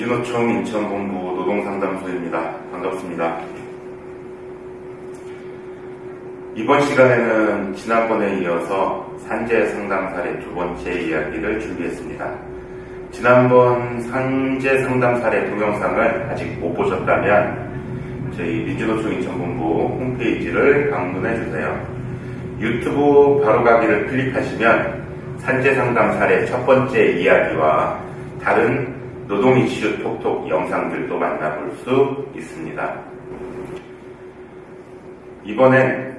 민주노총 인천본부 노동상담소입니다. 반갑습니다. 이번 시간에는 지난번에 이어서 산재 상담 사례 두 번째 이야기를 준비했습니다. 지난번 산재 상담 사례 동영상을 아직 못 보셨다면 저희 민주노총 인천본부 홈페이지를 방문해주세요. 유튜브 바로가기를 클릭하시면 산재 상담 사례 첫 번째 이야기와 다른 노동 이슈 톡톡 영상들도 만나볼 수 있습니다. 이번엔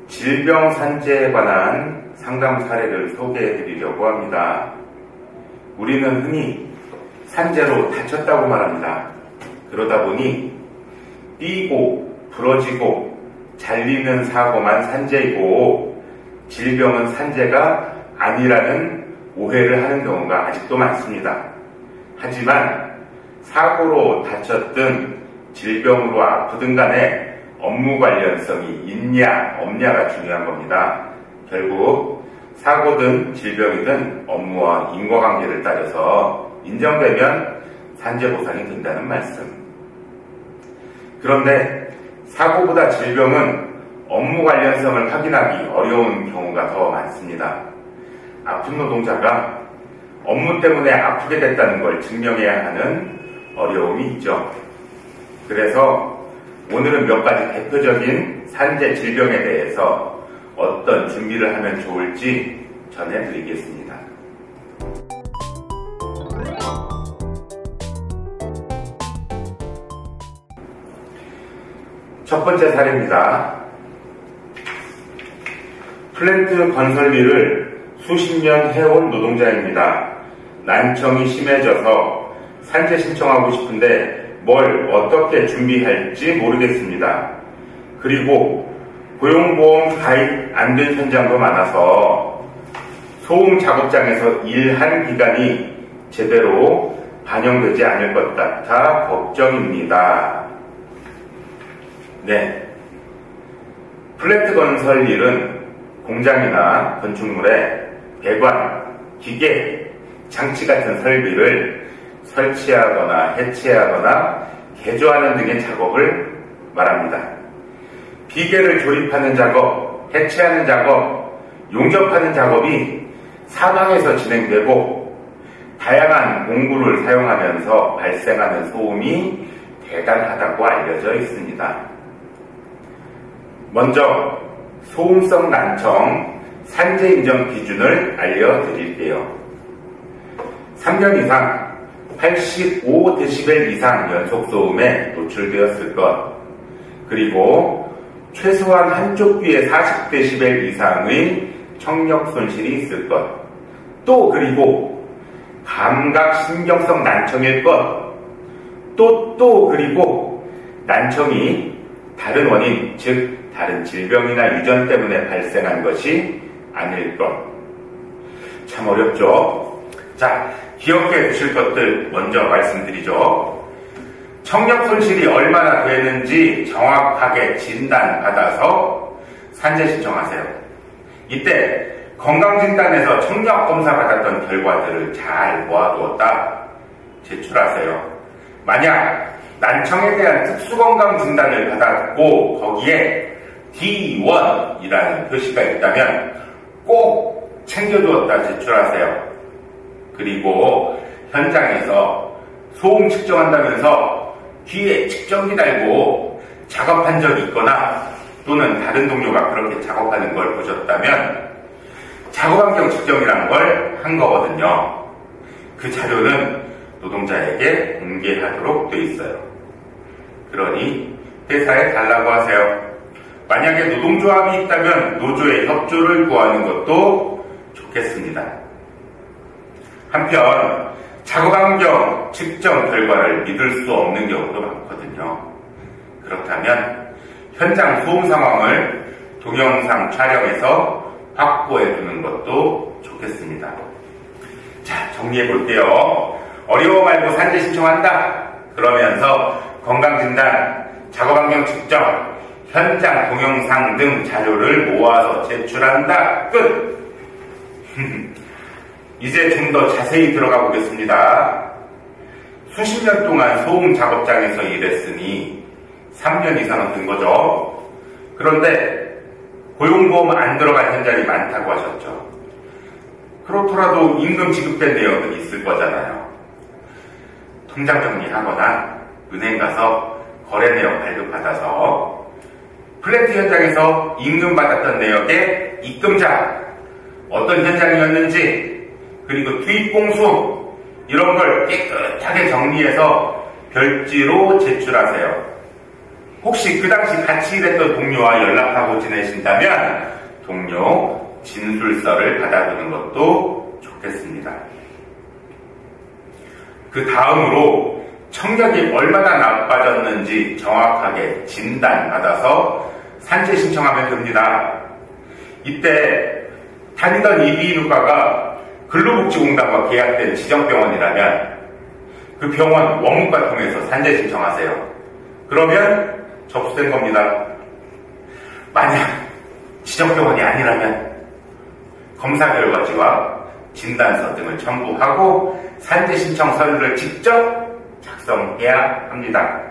질병 산재에 관한 상담 사례를 소개해 드리려고 합니다. 우리는 흔히 산재로 다쳤다고 말합니다. 그러다 보니 삐고 부러지고 잘리는 사고만 산재이고 질병은 산재가 아니라는 오해를 하는 경우가 아직도 많습니다. 하지만 사고로 다쳤든 질병으로 아프든 간에 업무 관련성이 있냐 없냐가 중요한 겁니다. 결국 사고든 질병이든 업무와 인과관계를 따져서 인정되면 산재 보상이 된다는 말씀. 그런데 사고보다 질병은 업무 관련성을 확인하기 어려운 경우가 더 많습니다. 아픈 노동자가 업무 때문에 아프게 됐다는 걸 증명해야 하는 어려움이 있죠. 그래서 오늘은 몇 가지 대표적인 산재 질병에 대해서 어떤 준비를 하면 좋을지 전해드리겠습니다. 첫 번째 사례입니다. 플랜트 건설 일을 수십 년 해온 노동자입니다. 난청이 심해져서 산재 신청하고 싶은데 뭘 어떻게 준비할지 모르겠습니다. 그리고 고용보험 가입 안 된 현장도 많아서 소음 작업장에서 일한 기간이 제대로 반영되지 않을 것 같아 걱정입니다. 네, 플랜트 건설 일은 공장이나 건축물에 배관, 기계, 장치 같은 설비를 설치하거나 해체하거나 개조하는 등의 작업을 말합니다. 기계를 조립하는 작업, 해체하는 작업, 용접하는 작업이 사방에서 진행되고 다양한 공구를 사용하면서 발생하는 소음이 대단하다고 알려져 있습니다. 먼저 소음성 난청 산재 인정 기준을 알려드릴게요. 3년 이상 85dB 이상 연속소음에 노출되었을 것, 그리고 최소한 한쪽 귀에 40dB 이상의 청력 손실이 있을 것, 또 그리고 감각신경성 난청일 것, 또 그리고 난청이 다른 원인, 즉 다른 질병이나 유전 때문에 발생한 것이 아닐 것. 참 어렵죠? 자, 기억해 두실 것들 먼저 말씀드리죠. 청력 손실이 얼마나 되는지 정확하게 진단받아서 산재 신청하세요. 이때 건강진단에서 청력 검사 받았던 결과들을 잘 모아두었다 제출하세요. 만약 난청에 대한 특수건강진단을 받았고 거기에 D1이라는 표시가 있다면 꼭 챙겨두었다 제출하세요. 그리고 현장에서 소음 측정한다면서 귀에 측정기 달고 작업한 적이 있거나 또는 다른 동료가 그렇게 작업하는 걸 보셨다면 작업환경 측정이라는 걸 한 거거든요. 그 자료는 노동자에게 공개하도록 돼 있어요. 그러니 회사에 달라고 하세요. 만약에 노동조합이 있다면 노조의 협조를 구하는 것도 좋겠습니다. 한편 작업환경 측정 결과를 믿을 수 없는 경우도 많거든요. 그렇다면 현장 소음 상황을 동영상 촬영해서 확보해 두는 것도 좋겠습니다. 자, 정리해 볼게요. 어려워 말고 산재 신청한다. 그러면서 건강진단, 작업환경 측정, 현장 동영상 등 자료를 모아서 제출한다. 끝! 이제 좀 더 자세히 들어가 보겠습니다. 수십 년 동안 소음 작업장에서 일했으니 3년 이상은 된 거죠. 그런데 고용보험 안 들어간 현장이 많다고 하셨죠. 그렇더라도 임금 지급된 내역은 있을 거잖아요. 통장 정리하거나 은행 가서 거래 내역 발급받아서 플랜트 현장에서 임금 받았던 내역의 입금자, 어떤 현장이었는지, 그리고 투입 공수, 이런 걸 깨끗하게 정리해서 별지로 제출하세요. 혹시 그 당시 같이 일했던 동료와 연락하고 지내신다면 동료 진술서를 받아두는 것도 좋겠습니다. 그 다음으로 청력이 얼마나 나빠졌는지 정확하게 진단받아서 산재 신청하면 됩니다. 이때 다니던 이비인후과가 근로복지공단과 계약된 지정병원이라면 그 병원 원무과 통해서 산재 신청하세요. 그러면 접수된 겁니다. 만약 지정병원이 아니라면 검사 결과지와 진단서 등을 첨부하고 산재 신청 서류를 직접 작성해야 합니다.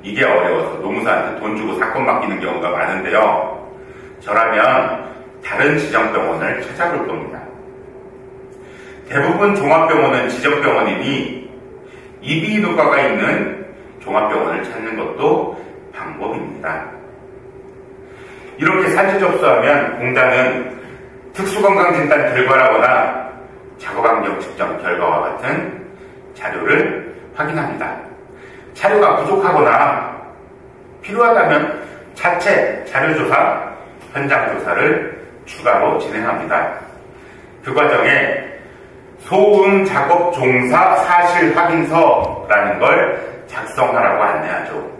이게 어려워서 노무사한테 돈 주고 사건 맡기는 경우가 많은데요. 저라면 다른 지정병원을 찾아볼 겁니다. 대부분 종합병원은 지정병원이니 이비인후과가 있는 종합병원을 찾는 것도 방법입니다. 이렇게 산재 접수하면 공단은 특수건강진단 결과라거나 작업환경 측정 결과와 같은 자료를 확인합니다. 자료가 부족하거나 필요하다면 자체 자료조사, 현장조사를 추가로 진행합니다. 그 과정에 소음 작업 종사 사실 확인서라는 걸 작성하라고 안내하죠.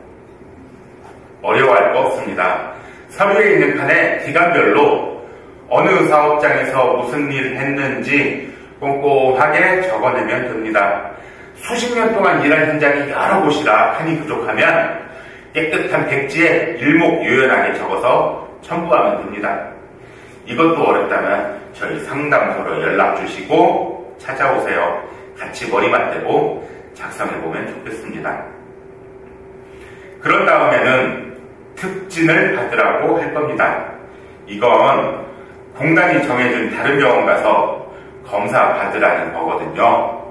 어려워할 거 없습니다. 서류에 있는 칸에 기간별로 어느 사업장에서 무슨 일을 했는지 꼼꼼하게 적어내면 됩니다. 수십 년 동안 일한 현장이 여러 곳이라 칸이 부족하면 깨끗한 백지에 일목요연하게 적어서 첨부하면 됩니다. 이것도 어렵다면 저희 상담소로 연락 주시고 찾아오세요. 같이 머리 맞대고 작성해보면 좋겠습니다. 그런 다음에는 특진을 받으라고 할 겁니다. 이건 공단이 정해준 다른 병원 가서 검사 받으라는 거거든요.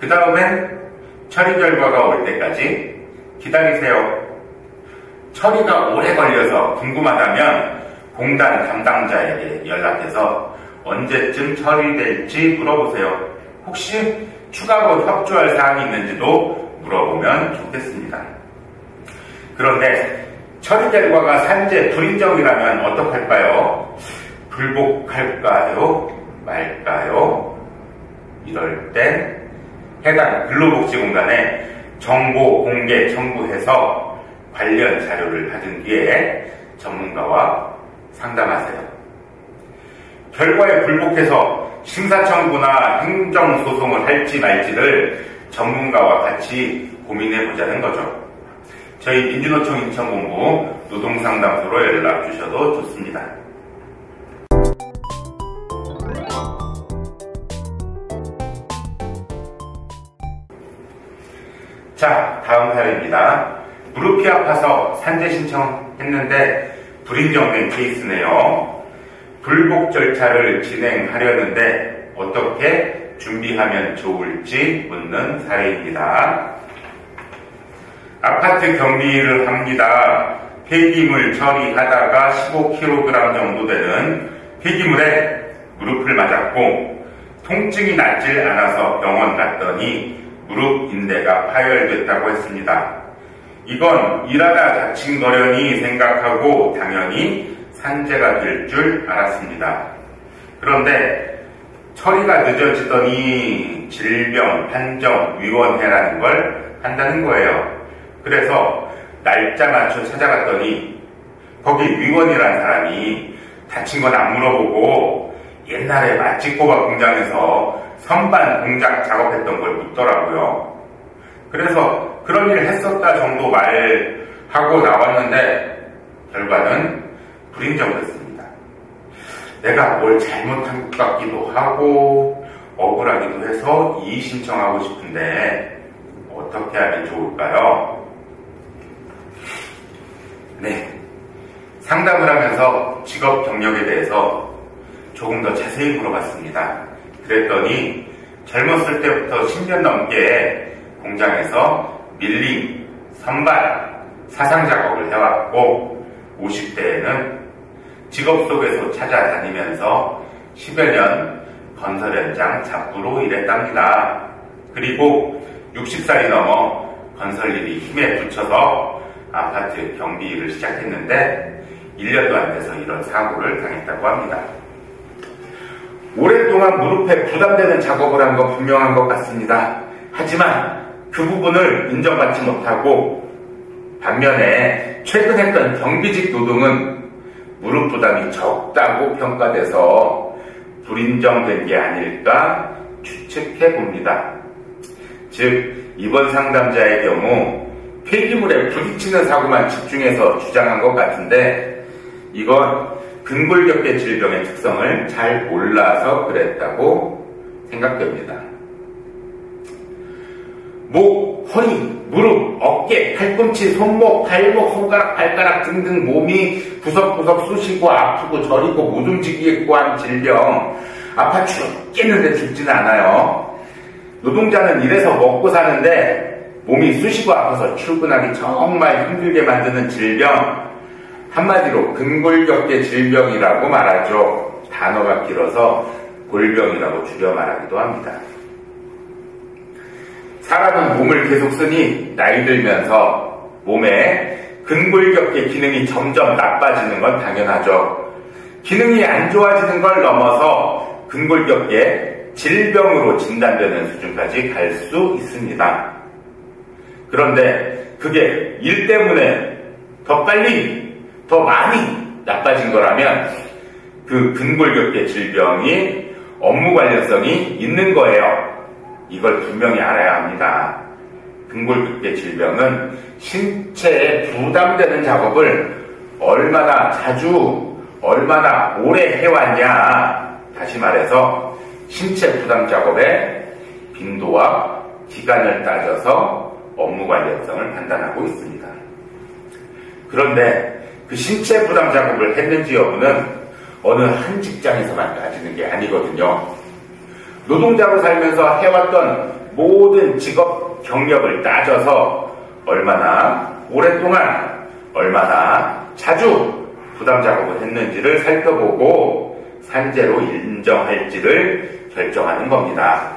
그 다음엔 처리 결과가 올 때까지 기다리세요. 처리가 오래 걸려서 궁금하다면 공단 담당자에게 연락해서 언제쯤 처리될지 물어보세요. 혹시 추가로 협조할 사항이 있는지도 물어보면 좋겠습니다. 그런데 처리 결과가 산재 불인정이라면 어떡할까요? 불복할까요? 말까요? 이럴 땐 해당 근로복지공단에 정보 공개 청구해서 관련 자료를 받은 뒤에 전문가와 상담하세요. 결과에 불복해서 심사청구나 행정소송을 할지 말지를 전문가와 같이 고민해보자는 거죠. 저희 민주노총 인천본부 노동상담소로 연락 주셔도 좋습니다. 자, 다음 사례입니다. 무릎이 아파서 산재 신청했는데 불인정된 케이스네요. 불복 절차를 진행하려는데 어떻게 준비하면 좋을지 묻는 사례입니다. 아파트 경비를 합니다. 폐기물 처리하다가 15kg 정도 되는 폐기물에 무릎을 맞았고 통증이 낫질 않아서 병원 갔더니 무릎 인대가 파열됐다고 했습니다. 이건 일하다 다친 거려니 생각하고 당연히 산재가 될 줄 알았습니다. 그런데 처리가 늦어지더니 질병판정위원회라는 걸 한다는 거예요. 그래서 날짜 맞춰 찾아갔더니 거기 위원이라는 사람이 다친 건 안 물어보고 옛날에 맛집고바 공장에서 선반 공작 작업했던 걸 묻더라고요. 그래서 그런 일을 했었다 정도 말하고 나왔는데 결과는 불인정됐습니다. 내가 뭘 잘못한 것 같기도 하고 억울하기도 해서 이의 신청하고 싶은데 어떻게 하면 좋을까요? 네, 상담을 하면서 직업 경력에 대해서 조금 더 자세히 물어봤습니다. 그랬더니 젊었을 때부터 10년 넘게 공장에서 밀링, 선발, 사상 작업을 해왔고 50대에는 직업 속에서 찾아다니면서 10여 년 건설 현장 잡부로 일했답니다. 그리고 60살이 넘어 건설 일이 힘에 부쳐서 아파트 경비 일을 시작했는데 1년도 안 돼서 이런 사고를 당했다고 합니다. 오랫동안 무릎에 부담되는 작업을 한 건 분명한 것 같습니다. 하지만 그 부분을 인정받지 못하고 반면에 최근 했던 경비직 노동은 무릎 부담이 적다고 평가돼서 불인정된 게 아닐까 추측해 봅니다. 즉 이번 상담자의 경우 폐기물에 부딪히는 사고만 집중해서 주장한 것 같은데 이건 근골격계 질병의 특성을 잘 몰라서 그랬다고 생각됩니다. 목, 허리, 무릎, 어깨, 팔꿈치, 손목, 발목, 손가락, 발가락 등등 몸이 구석구석 쑤시고 아프고 저리고 못 움직이겠고 한 질병. 아파 죽겠는데 죽지는 않아요. 노동자는 이래서 먹고 사는데 몸이 쑤시고 아파서 출근하기 정말 힘들게 만드는 질병. 한마디로 근골격계 질병이라고 말하죠. 단어가 길어서 골병이라고 줄여 말하기도 합니다. 사람은 몸을 계속 쓰니 나이 들면서 몸에 근골격계 기능이 점점 나빠지는 건 당연하죠. 기능이 안 좋아지는 걸 넘어서 근골격계 질병으로 진단되는 수준까지 갈 수 있습니다. 그런데 그게 일 때문에 더 빨리 더 많이 나빠진 거라면 그 근골격계 질병이 업무 관련성이 있는 거예요. 이걸 분명히 알아야 합니다. 근골격계 질병은 신체에 부담되는 작업을 얼마나 자주, 얼마나 오래 해왔냐. 다시 말해서 신체 부담 작업의 빈도와 기간을 따져서 업무 관련성을 판단하고 있습니다. 그런데 그 신체 부담 작업을 했는지 여부는 어느 한 직장에서만 따지는 게 아니거든요. 노동자로 살면서 해왔던 모든 직업 경력을 따져서 얼마나 오랫동안, 얼마나 자주 부담 작업을 했는지를 살펴보고 산재로 인정할지를 결정하는 겁니다.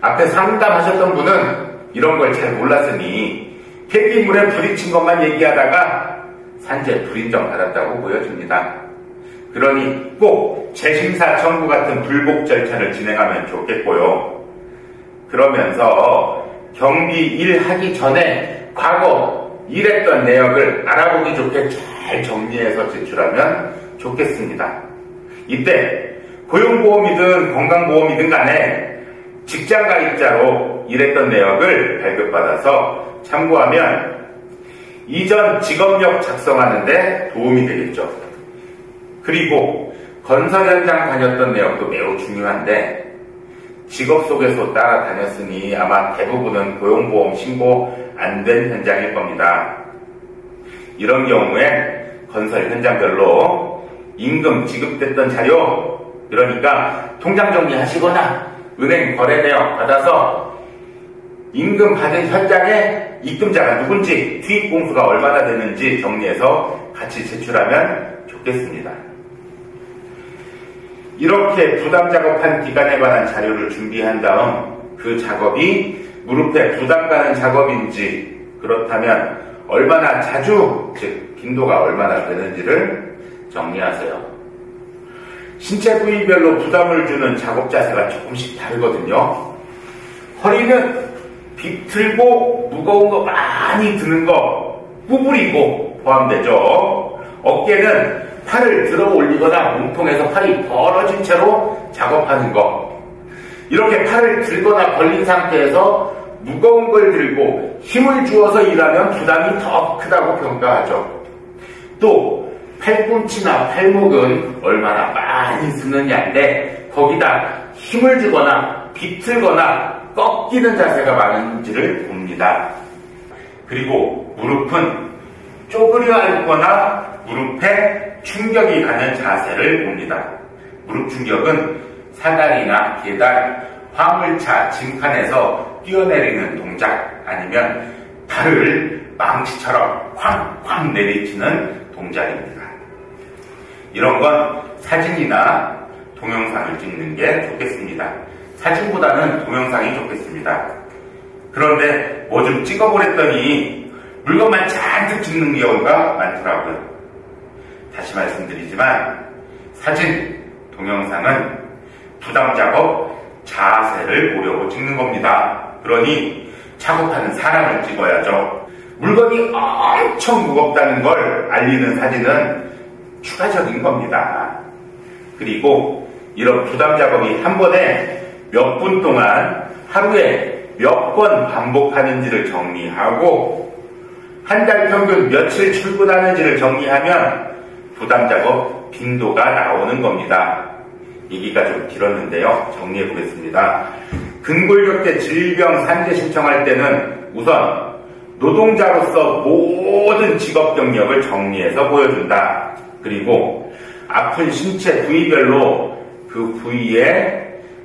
앞에 상담하셨던 분은 이런 걸 잘 몰랐으니 폐기물에 부딪힌 것만 얘기하다가 산재 불인정 받았다고 보여집니다. 그러니 꼭 재심사 청구 같은 불복 절차를 진행하면 좋겠고요. 그러면서 경비 일 하기 전에 과거 일했던 내역을 알아보기 좋게 잘 정리해서 제출하면 좋겠습니다. 이때 고용보험이든 건강보험이든 간에 직장가입자로 일했던 내역을 발급받아서 참고하면 이전 직업력 작성하는데 도움이 되겠죠. 그리고 건설 현장 다녔던 내역도 매우 중요한데 직업 속에서 따라다녔으니 아마 대부분은 고용보험 신고 안 된 현장일 겁니다. 이런 경우에 건설 현장별로 임금 지급됐던 자료, 그러니까 통장 정리하시거나 은행 거래 내역 받아서 임금 받은 현장에 입금자가 누군지, 투입 공수가 얼마나 되는지 정리해서 같이 제출하면 좋겠습니다. 이렇게 부담 작업한 기간에 관한 자료를 준비한 다음 그 작업이 무릎에 부담 가는 작업인지, 그렇다면 얼마나 자주, 즉 빈도가 얼마나 되는지를 정리하세요. 신체 부위별로 부담을 주는 작업 자세가 조금씩 다르거든요. 허리는 비틀고 무거운 거 많이 드는 거, 구부리고 포함되죠. 어깨는 팔을 들어 올리거나 몸통에서 팔이 벌어진 채로 작업하는 거. 이렇게 팔을 들거나 벌린 상태에서 무거운 걸 들고 힘을 주어서 일하면 부담이 더 크다고 평가하죠. 또 팔꿈치나 팔목은 얼마나 많이 쓰느냐인데 거기다 힘을 주거나 비틀거나 꺾이는 자세가 많은지를 봅니다. 그리고 무릎은 쪼그려 앉거나 무릎에 충격이 가는 자세를 봅니다. 무릎 충격은 사다리나 계단, 화물차, 짐칸에서 뛰어내리는 동작 아니면 발을 망치처럼 쾅쾅 내리치는 동작입니다. 이런 건 사진이나 동영상을 찍는 게 좋겠습니다. 사진보다는 동영상이 좋겠습니다. 그런데 뭐 좀 찍어보랬더니 물건만 잔뜩 찍는 경우가 많더라고요. 다시 말씀드리지만 사진, 동영상은 부담 작업, 자세를 보려고 찍는 겁니다. 그러니 작업하는 사람을 찍어야죠. 물건이 엄청 무겁다는 걸 알리는 사진은 추가적인 겁니다. 그리고 이런 부담 작업이 한 번에 몇 분 동안 하루에 몇 번 반복하는지를 정리하고 한 달 평균 며칠 출근하는지를 정리하면 부담 작업 빈도가 나오는 겁니다. 얘기가 좀 길었는데요. 정리해 보겠습니다. 근골격계 질병 산재 신청할 때는 우선 노동자로서 모든 직업 경력을 정리해서 보여준다. 그리고 아픈 신체 부위별로 그 부위에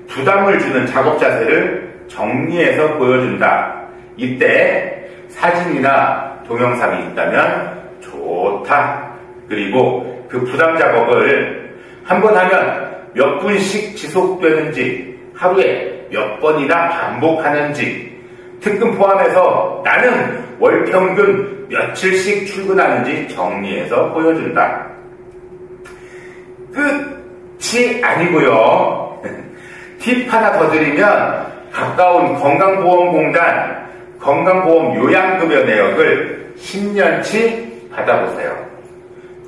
부담을 주는 작업 자세를 정리해서 보여준다. 이때 사진이나 동영상이 있다면 좋다. 그리고 그 부담 작업을 한 번 하면 몇 분씩 지속되는지, 하루에 몇 번이나 반복하는지, 특근 포함해서 나는 월 평균 며칠씩 출근하는지 정리해서 보여준다. 끝이 아니고요. 팁 하나 더 드리면 가까운 건강보험공단 건강보험 요양급여 내역을 10년치 받아보세요.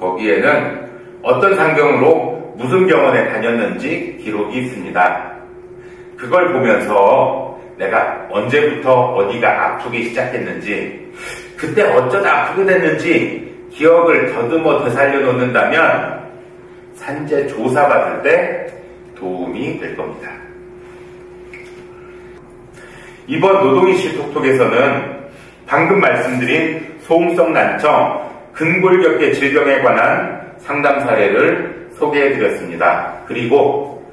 거기에는 어떤 상병으로 무슨 병원에 다녔는지 기록이 있습니다. 그걸 보면서 내가 언제부터 어디가 아프기 시작했는지, 그때 어쩌다 아프게 됐는지 기억을 더듬어 되살려 놓는다면 산재 조사받을 때 도움이 될 겁니다. 이번 노동 이슈 톡톡에서는 방금 말씀드린 소음성 난청, 근골격계 질병에 관한 상담 사례를 소개해드렸습니다. 그리고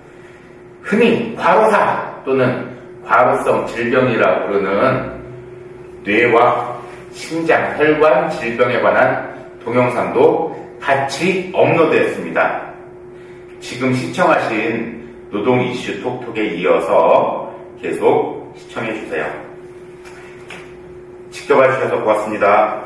흔히 과로사 또는 과로성 질병이라고 부르는 뇌와 심장, 혈관 질병에 관한 동영상도 같이 업로드했습니다. 지금 시청하신 노동 이슈 톡톡에 이어서 계속 시청해주세요. 지켜봐 주셔서 고맙습니다.